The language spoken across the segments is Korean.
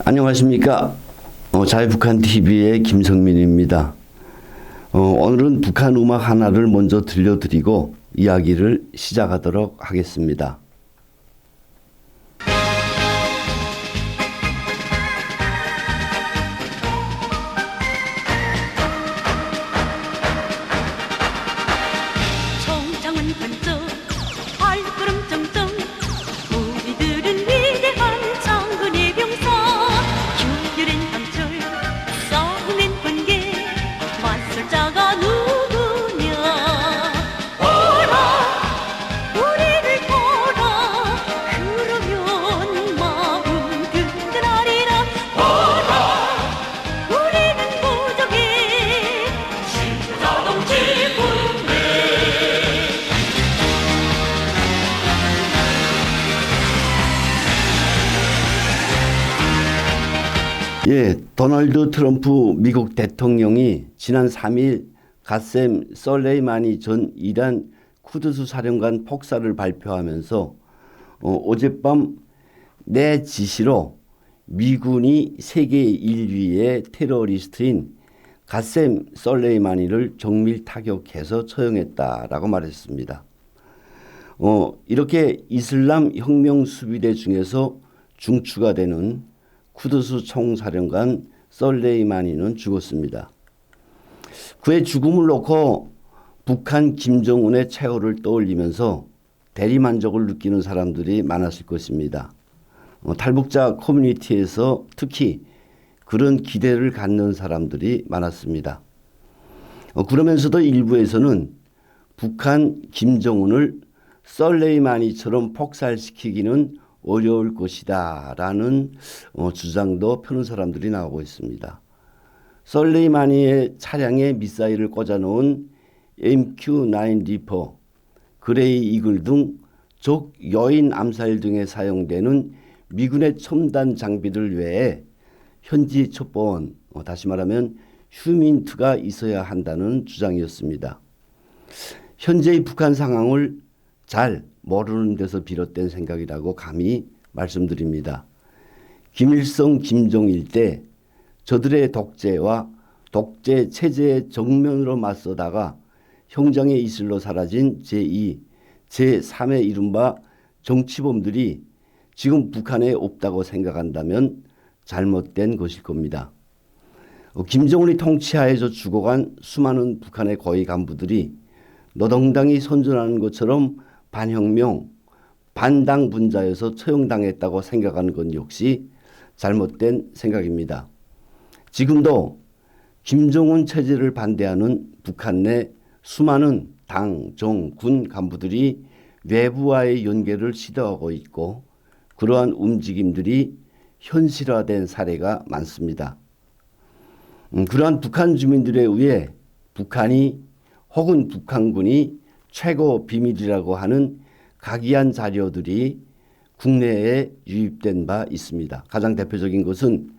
안녕하십니까. 자유북한TV의 김성민입니다. 오늘은 북한 음악 하나를 먼저 들려드리고 이야기를 시작하도록 하겠습니다. 정창은 번쩍 발걸음 정정 우리들은 위대한 장군의 병사 흉결엔 강철 싸움엔 번개 맞설자가 누구냐 보라 우리를 보라 그러면 마음 든든하리라 보라 우리는 무적의 신자동지 군대 도널드 트럼프 미국 대통령이 지난 3일 가셈 솔레이마니 전 이란 쿠드스 사령관 폭사를 발표하면서 어젯밤 내 지시로 미군이 세계 1위의 테러리스트인 가셈 솔레이마니를 정밀 타격해서 처형했다라고 말했습니다. 이렇게 이슬람 혁명 수비대 중에서 중추가 되는 쿠드스 총사령관 솔레이마니는 죽었습니다. 그의 죽음을 놓고 북한 김정은의 최후를 떠올리면서 대리만족을 느끼는 사람들이 많았을 것입니다. 탈북자 커뮤니티에서 특히 그런 기대를 갖는 사람들이 많았습니다. 그러면서도 일부에서는 북한 김정은을 솔레이마니처럼 폭살시키기는 어려울 것이다 라는 주장도 펴는 사람들이 나오고 있습니다. 솔레이마니의 차량에 미사일을 꽂아놓은 MQ-9 리퍼, 그레이 이글 등 적 여인 암살 등에 사용되는 미군의 첨단 장비들 외에 현지 첩보원, 다시 말하면 휴민트가 있어야 한다는 주장이었습니다. 현재의 북한 상황을 잘 모르는 데서 비롯된 생각이라고 감히 말씀드립니다. 김일성, 김정일 때 저들의 독재와 독재 체제의 정면으로 맞서다가 형장의 이슬로 사라진 제2, 제3의 이른바 정치범들이 지금 북한에 없다고 생각한다면 잘못된 것일 겁니다. 김정은이 통치하에서 죽어간 수많은 북한의 고위 간부들이 노동당이 선전하는 것처럼 반혁명, 반당 분자여서 처형당했다고 생각하는 건 역시 잘못된 생각입니다. 지금도 김정은 체제를 반대하는 북한 내 수많은 당, 정, 군 간부들이 외부와의 연계를 시도하고 있고 그러한 움직임들이 현실화된 사례가 많습니다. 그러한 북한 주민들에 의해 북한이 혹은 북한군이 최고 비밀이라고 하는 각이한 자료들이 국내에 유입된 바 있습니다. 가장 대표적인 것은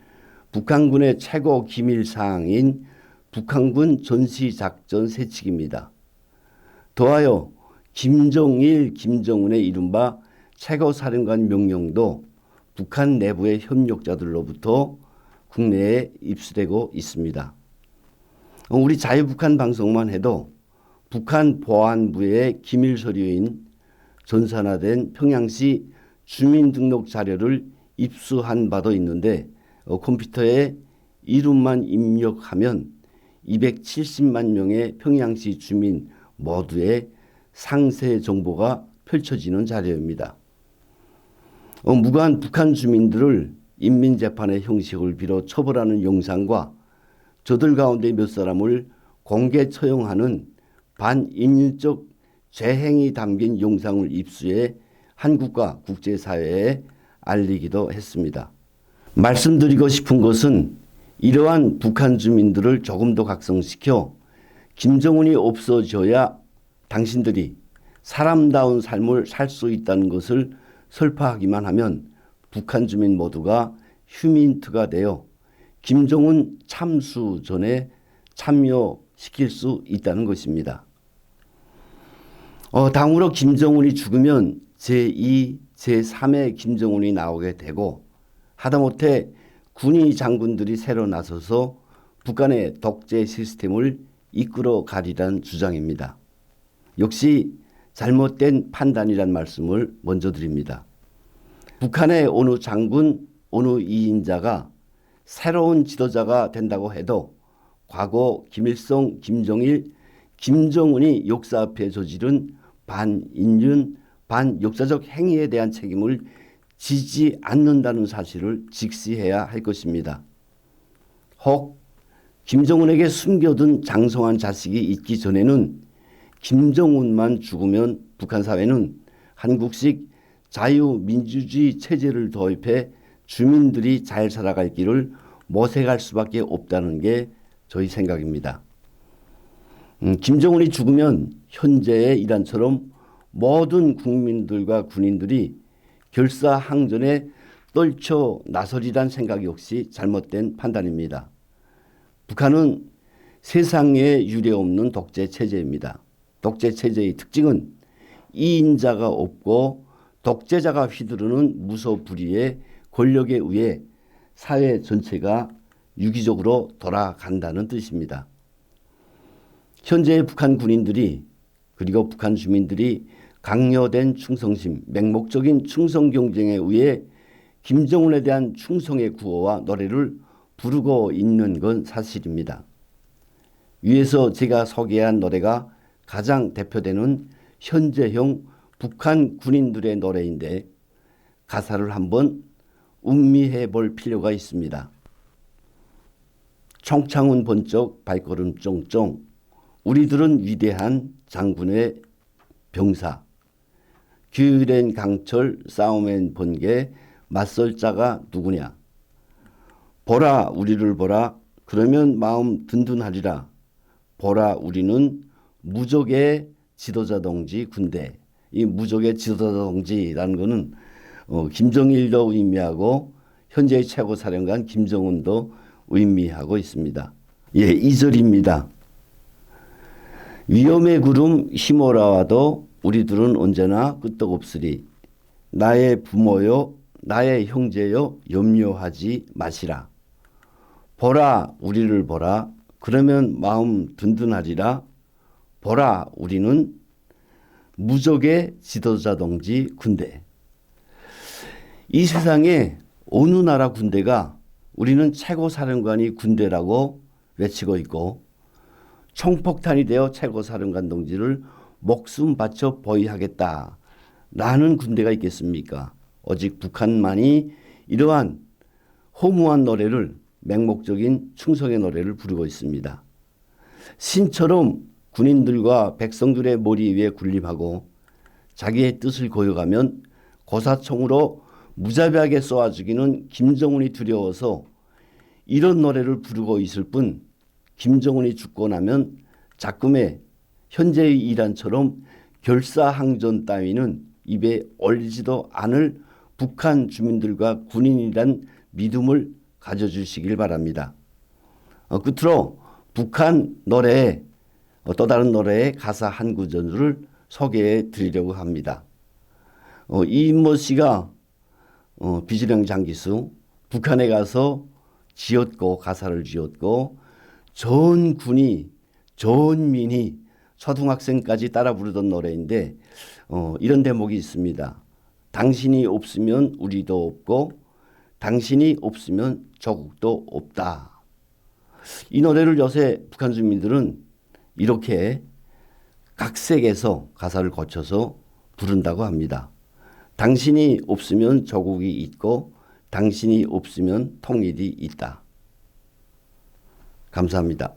북한군의 최고 기밀 사항인 북한군 전시작전 세칙입니다. 더하여 김정일, 김정은의 이른바 최고사령관 명령도 북한 내부의 협력자들로부터 국내에 입수되고 있습니다. 우리 자유북한 방송만 해도 북한 보안부의 기밀 서류인 전산화된 평양시 주민등록 자료를 입수한 바도 있는데 컴퓨터에 이름만 입력하면 270만 명의 평양시 주민 모두의 상세 정보가 펼쳐지는 자료입니다. 무고한 북한 주민들을 인민재판의 형식을 빌어 처벌하는 영상과 저들 가운데 몇 사람을 공개 처형하는 반인륜적 죄행이 담긴 영상을 입수해 한국과 국제사회에 알리기도 했습니다. 말씀드리고 싶은 것은 이러한 북한 주민들을 조금 더 각성시켜 김정은이 없어져야 당신들이 사람다운 삶을 살 수 있다는 것을 설파하기만 하면 북한 주민 모두가 휴민트가 되어 김정은 참수전에 참여시킬 수 있다는 것입니다. 다음으로 김정은이 죽으면 제2, 제3의 김정은이 나오게 되고 하다못해 군의 장군들이 새로 나서서 북한의 독재 시스템을 이끌어 가리란 주장입니다. 역시 잘못된 판단이란 말씀을 먼저 드립니다. 북한의 어느 장군, 어느 이인자가 새로운 지도자가 된다고 해도 과거 김일성, 김정일, 김정은이 역사 앞에 저지른 반인륜, 반역사적 행위에 대한 책임을 지지 않는다는 사실을 직시해야 할 것입니다. 혹 김정은에게 숨겨둔 장성한 자식이 있기 전에는 김정은만 죽으면 북한 사회는 한국식 자유민주주의 체제를 도입해 주민들이 잘 살아갈 길을 모색할 수밖에 없다는 게 저희 생각입니다. 김정은이 죽으면 현재의 이란처럼 모든 국민들과 군인들이 결사항전에 떨쳐 나서리란 생각 역시 잘못된 판단입니다. 북한은 세상에 유례없는 독재 체제입니다. 독재 체제의 특징은 이인자가 없고 독재자가 휘두르는 무소불위의 권력에 의해 사회 전체가 유기적으로 돌아간다는 뜻입니다. 현재의 북한 군인들이 그리고 북한 주민들이 강요된 충성심, 맹목적인 충성 경쟁에 의해 김정은에 대한 충성의 구호와 노래를 부르고 있는 건 사실입니다. 위에서 제가 소개한 노래가 가장 대표되는 현재형 북한 군인들의 노래인데 가사를 한번 음미해 볼 필요가 있습니다. 총창은 번쩍 발걸음 쫑쫑 우리들은 위대한 장군의 병사 규일엔 강철 싸움엔 번개 맞설 자가 누구냐 보라 우리를 보라 그러면 마음 든든하리라 보라 우리는 무적의 지도자 동지 군대 이 무적의 지도자 동지라는 것은 김정일도 의미하고 현재의 최고사령관 김정은도 의미하고 있습니다. 예, 2절입니다. 위험의 구름 휘몰아와도 우리들은 언제나 끄떡없으리 나의 부모요 나의 형제요 염려하지 마시라 보라 우리를 보라 그러면 마음 든든하리라 보라 우리는 무적의 지도자 동지 군대 이 세상에 어느 나라 군대가 우리는 최고사령관이 군대라고 외치고 있고 총폭탄이 되어 최고사령관 동지를 목숨 바쳐 보위하겠다라는 군대가 있겠습니까? 오직 북한만이 이러한 허무한 노래를 맹목적인 충성의 노래를 부르고 있습니다. 신처럼 군인들과 백성들의 머리 위에 군림하고 자기의 뜻을 고여가면 고사총으로 무자비하게 쏘아 죽이는 김정은이 두려워서 이런 노래를 부르고 있을 뿐 김정은이 죽고 나면 작금에 현재의 이란처럼 결사항전 따위는 입에 올리지도 않을 북한 주민들과 군인이란 믿음을 가져주시길 바랍니다. 끝으로 북한 노래의 또 다른 노래의 가사 한 구절을 소개해 드리려고 합니다. 이인모 씨가 비주령 장기수 북한에 가서 지었고 가사를 지었고 전 군이 전 민이 초등학생까지 따라 부르던 노래인데 이런 대목이 있습니다. 당신이 없으면 우리도 없고 당신이 없으면 조국도 없다. 이 노래를 요새 북한 주민들은 이렇게 각색해서 가사를 고쳐서 부른다고 합니다. 당신이 없으면 조국이 있고 당신이 없으면 통일이 있다. 감사합니다.